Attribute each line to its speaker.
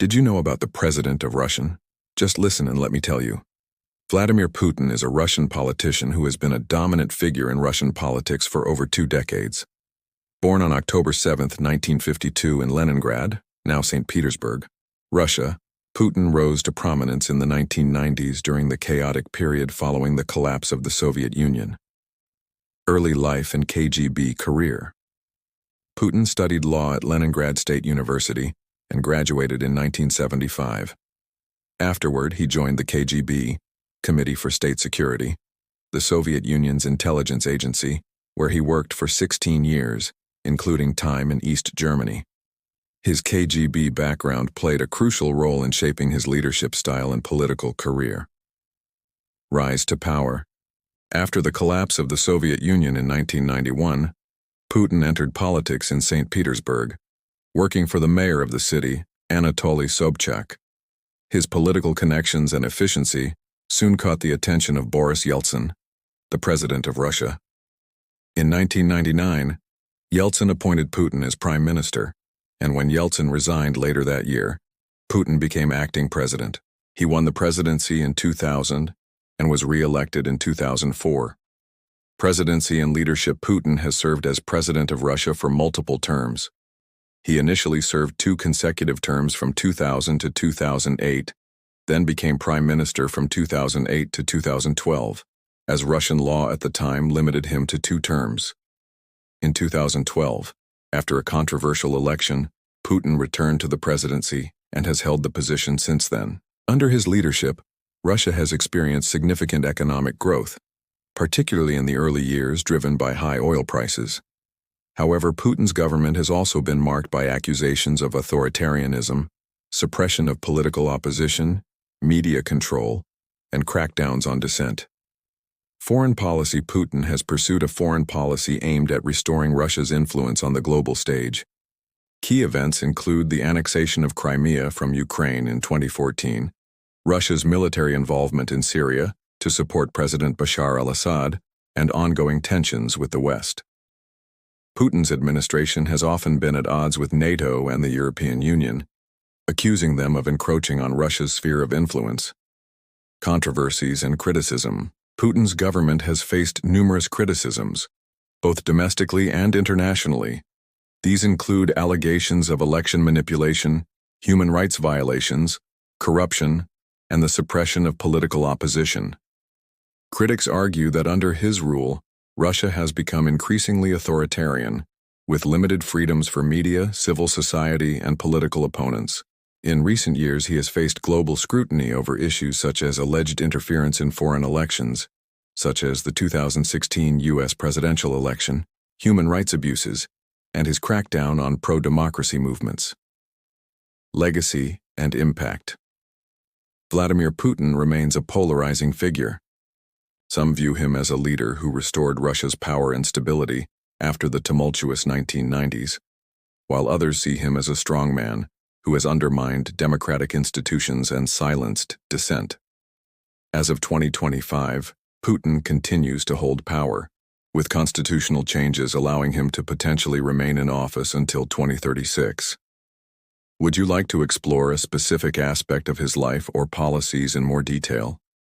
Speaker 1: Did you know about the president of Russia? Just listen and let me tell you. Vladimir Putin is a Russian politician who has been a dominant figure in Russian politics for over 2 decades. Born on October 7, 1952 in Leningrad, now Saint Petersburg, Russia, Putin rose to prominence in the 1990s during the chaotic period following the collapse of the Soviet Union. Early life and KGB career. Putin studied law at Leningrad State University and graduated in 1975. Afterward, he joined the KGB, Committee for State Security, the Soviet Union's intelligence agency, where he worked for 16 years, including time in East Germany. His KGB background played a crucial role in shaping his leadership style and political career. Rise to power. After the collapse of the Soviet Union in 1991, Putin entered politics in Saint Petersburg, working for the mayor of the city, Anatoly Sobchak. His political connections and efficiency soon caught the attention of Boris Yeltsin, the president of Russia. In 1999, Yeltsin appointed Putin as prime minister, and when Yeltsin resigned later that year, Putin became acting president. He won the presidency in 2000 and was re-elected in 2004. Presidency and leadership. Putin has served as president of Russia for multiple terms. He initially served 2 consecutive terms from 2000 to 2008, then became prime minister from 2008 to 2012, as Russian law at the time limited him to 2 terms. In 2012, after a controversial election, Putin returned to the presidency and has held the position since then. Under his leadership, Russia has experienced significant economic growth, particularly in the early years driven by high oil prices. However, Putin's government has also been marked by accusations of authoritarianism, suppression of political opposition, media control, and crackdowns on dissent. Foreign policy. Putin has pursued a foreign policy aimed at restoring Russia's influence on the global stage. Key events include the annexation of Crimea from Ukraine in 2014, Russia's military involvement in Syria to support President Bashar al-Assad, and ongoing tensions with the West. Putin's administration has often been at odds with NATO and the European Union, accusing them of encroaching on Russia's sphere of influence. Controversies and criticism. Putin's government has faced numerous criticisms, both domestically and internationally. These include allegations of election manipulation, human rights violations, corruption, and the suppression of political opposition. Critics argue that under his rule, Russia has become increasingly authoritarian, with limited freedoms for media, civil society, and political opponents. In recent years, he has faced global scrutiny over issues such as alleged interference in foreign elections, such as the 2016 U.S. presidential election, human rights abuses, and his crackdown on pro-democracy movements. Legacy and impact. Vladimir Putin remains a polarizing figure. Some view him as a leader who restored Russia's power and stability after the tumultuous 1990s, while others see him as a strongman who has undermined democratic institutions and silenced dissent. As of 2025, Putin continues to hold power, with constitutional changes allowing him to potentially remain in office until 2036. Would you like to explore a specific aspect of his life or policies in more detail?